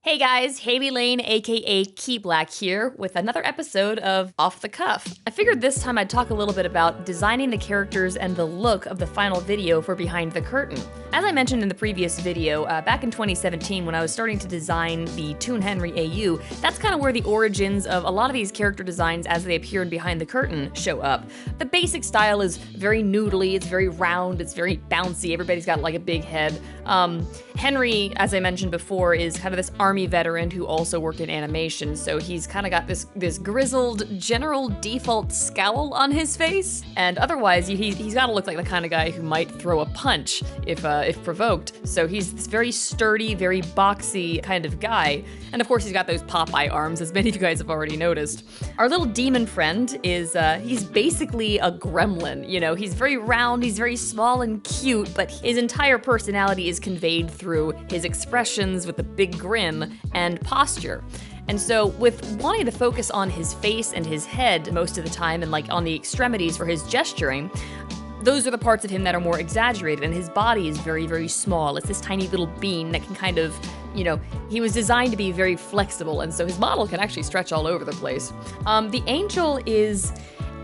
Hey guys, Hailey Lain, aka Key Black here, with another episode of Off the Cuff. I figured this time I'd talk a little bit about designing the characters and the look of the final video for Behind the Curtain. As I mentioned in the previous video, back in 2017 when I was starting to design the Toon Henry AU, that's kind of where the origins of a lot of these character designs as they appear in Behind the Curtain show up. The basic style is very noodly, it's very round, it's very bouncy, everybody's got like a big head. Henry, as I mentioned before, is kind of this army veteran who also worked in animation, so he's kind of got this grizzled general default scowl on his face, and otherwise he's got to look like the kind of guy who might throw a punch if provoked. So he's this very sturdy, very boxy kind of guy, and of course he's got those Popeye arms, as many of you guys have already noticed. Our little demon friend is he's basically a gremlin. You know, he's very round, he's very small and cute, but his entire personality is conveyed through his expressions with a big grin and posture. And so with wanting to focus on his face and his head most of the time and like on the extremities for his gesturing, those are the parts of him that are more exaggerated, and his body is very, very small. It's this tiny little bean that can kind of, you know, he was designed to be very flexible, and so his model can actually stretch all over the place. The angel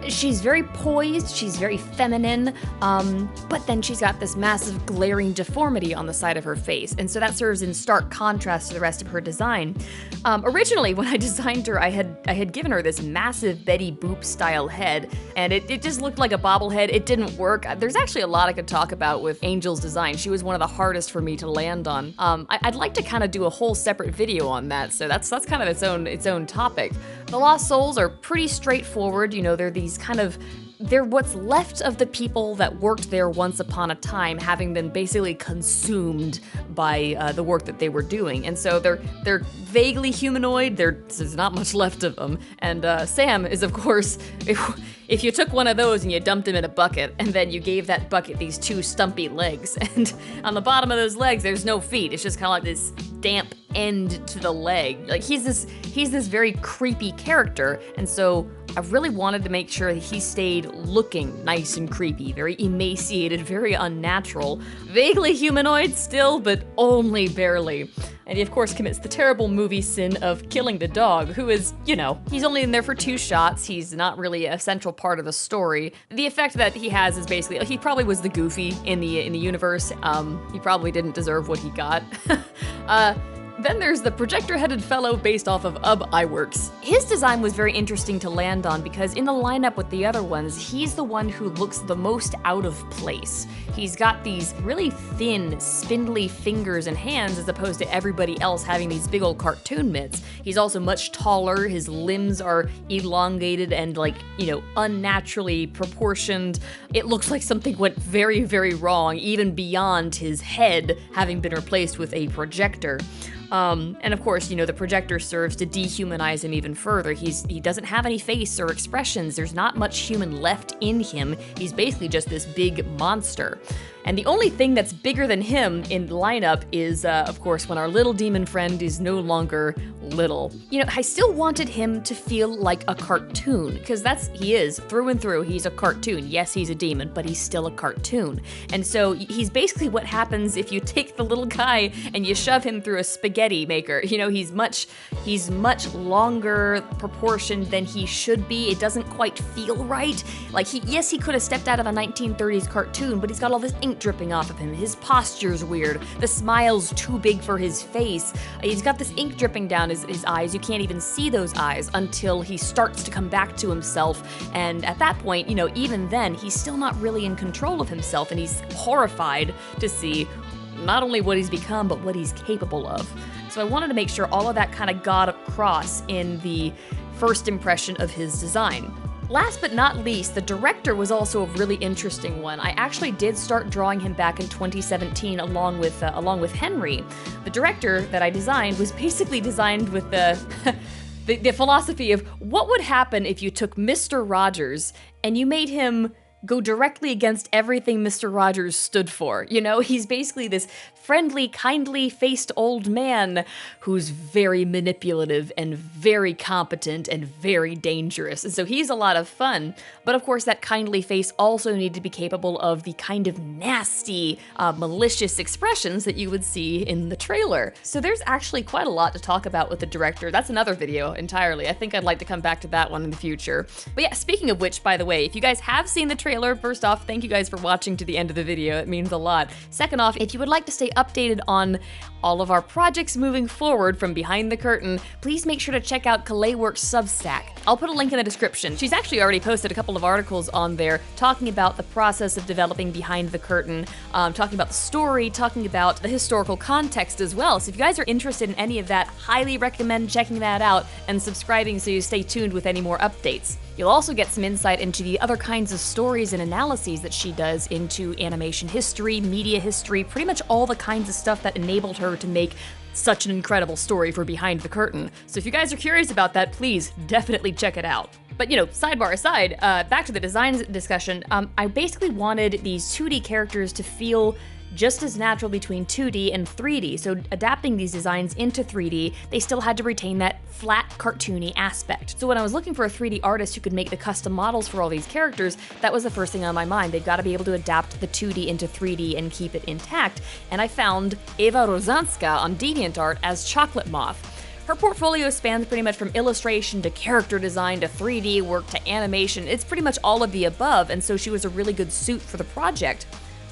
she's very poised, she's very feminine, but then she's got this massive glaring deformity on the side of her face, and so that serves in stark contrast to the rest of her design. Originally, when I designed her, I had given her this massive Betty Boop style head, and it just looked like a bobblehead. It didn't work. There's actually a lot I could talk about with Angel's design. She was one of the hardest for me to land on. I'd like to kind of do a whole separate video on that, so that's kind of its own topic. The Lost Souls are pretty straightforward. You know, they're what's left of the people that worked there once upon a time, having been basically consumed by the work that they were doing. And so they're vaguely humanoid, there's not much left of them. And Sam is, of course, if you took one of those and you dumped him in a bucket, and then you gave that bucket these two stumpy legs, and on the bottom of those legs there's no feet, it's just kind of like this damp end to the leg. Like he's this very creepy character, and so I really wanted to make sure that he stayed looking nice and creepy, very emaciated, very unnatural, vaguely humanoid still, but only barely. And he of course commits the terrible movie sin of killing the dog, who is, you know, he's only in there for 2 shots, he's not really a central part of the story. The effect that he has is basically, he probably was the Goofy in the universe, he probably didn't deserve what he got. Then there's the projector-headed fellow based off of KaleiWorks. His design was very interesting to land on because in the lineup with the other ones, he's the one who looks the most out of place. He's got these really thin, spindly fingers and hands as opposed to everybody else having these big old cartoon mitts. He's also much taller, his limbs are elongated and like, you know, unnaturally proportioned. It looks like something went very, very wrong, even beyond his head having been replaced with a projector. And of course, you know, the projector serves to dehumanize him even further. He doesn't have any face or expressions. There's not much human left in him. He's basically just this big monster. And the only thing that's bigger than him in the lineup is, of course, when our little demon friend is no longer little. You know, I still wanted him to feel like a cartoon, because he is, through and through, he's a cartoon. Yes, he's a demon, but he's still a cartoon. And so he's basically what happens if you take the little guy and you shove him through a spaghetti maker. You know, he's much longer proportioned than he should be. It doesn't quite feel right. Like, yes, he could have stepped out of a 1930s cartoon, but he's got all this ink dripping off of him. His posture's weird. The smile's too big for his face. He's got this ink dripping down his eyes. You can't even see those eyes until he starts to come back to himself. And at that point, you know, even then, he's still not really in control of himself, and he's horrified to see not only what he's become, but what he's capable of. So I wanted to make sure all of that kind of got across in the first impression of his design. Last but not least, the director was also a really interesting one. I actually did start drawing him back in 2017 along with Henry. The director that I designed was basically designed with the philosophy of what would happen if you took Mr. Rogers and you made him go directly against everything Mr. Rogers stood for. You know, he's basically this friendly, kindly-faced old man who's very manipulative and very competent and very dangerous. And so he's a lot of fun. But of course, that kindly face also needed to be capable of the kind of nasty, malicious expressions that you would see in the trailer. So there's actually quite a lot to talk about with the director. That's another video entirely. I think I'd like to come back to that one in the future. But yeah, speaking of which, by the way, if you guys have seen the trailer, first off, thank you guys for watching to the end of the video. It means a lot. Second off, if you would like to stay updated on all of our projects moving forward from behind the curtain, please make sure to check out KaleiWorks Substack. I'll put a link in the description. She's actually already posted a couple of articles on there talking about the process of developing behind the curtain, talking about the story, talking about the historical context as well. So if you guys are interested in any of that, highly recommend checking that out and subscribing so you stay tuned with any more updates. You'll also get some insight into the other kinds of stories and analyses that she does into animation history, media history, pretty much all the kinds of stuff that enabled her to make such an incredible story for Behind the Curtain. So if you guys are curious about that, please definitely check it out. But you know, sidebar aside, back to the design discussion, I basically wanted these 2D characters to feel just as natural between 2D and 3D, so adapting these designs into 3D, they still had to retain that flat, cartoony aspect. So when I was looking for a 3D artist who could make the custom models for all these characters, that was the first thing on my mind. They've got to be able to adapt the 2D into 3D and keep it intact, and I found Eva Rozanska on DeviantArt as Chocolate Moth. Her portfolio spans pretty much from illustration to character design to 3D work to animation. It's pretty much all of the above, and so she was a really good suit for the project.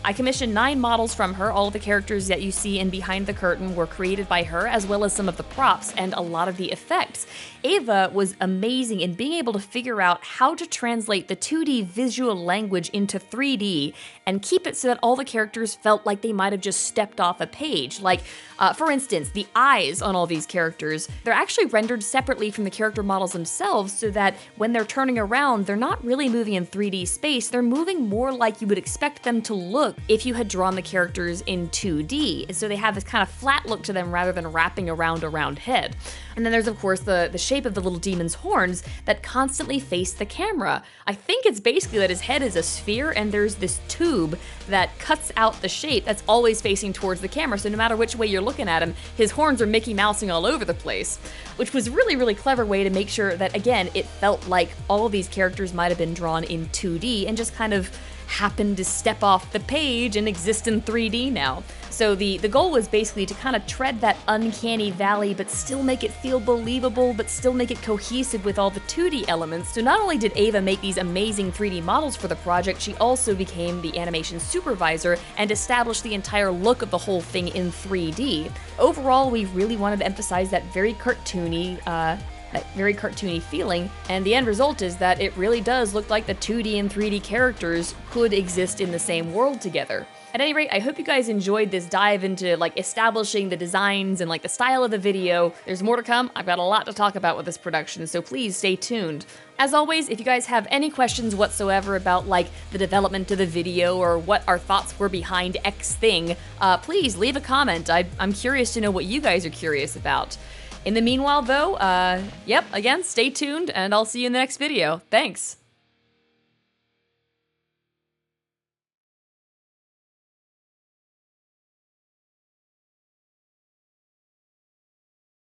I commissioned 9 models from her. All of the characters that you see in Behind the Curtain were created by her, as well as some of the props and a lot of the effects. Ava was amazing in being able to figure out how to translate the 2D visual language into 3D and keep it so that all the characters felt like they might have just stepped off a page. Like, for instance, the eyes on all these characters, they're actually rendered separately from the character models themselves so that when they're turning around, they're not really moving in 3D space, they're moving more like you would expect them to look if you had drawn the characters in 2D. And so they have this kind of flat look to them rather than wrapping around a round head. And then there's, of course, the shape of the little demon's horns that constantly face the camera. I think it's basically that his head is a sphere and there's this tube that cuts out the shape that's always facing towards the camera, so no matter which way you're looking at him, his horns are Mickey Mousing all over the place, which was really, really clever way to make sure that, again, it felt like all of these characters might have been drawn in 2D and just kind of happened to step off the page and exist in 3D now. So the goal was basically to kind of tread that uncanny valley, but still make it feel believable, but still make it cohesive with all the 2D elements. So not only did Ava make these amazing 3D models for the project, she also became the animation supervisor and established the entire look of the whole thing in 3D. Overall, we really wanted to emphasize that very cartoony feeling, and the end result is that it really does look like the 2D and 3D characters could exist in the same world together. At any rate, I hope you guys enjoyed this dive into like establishing the designs and like the style of the video. There's more to come. I've got a lot to talk about with this production, so please stay tuned. As always, if you guys have any questions whatsoever about like the development of the video or what our thoughts were behind X thing, please leave a comment. I'm curious to know what you guys are curious about. In the meanwhile, though, again, stay tuned, and I'll see you in the next video. Thanks!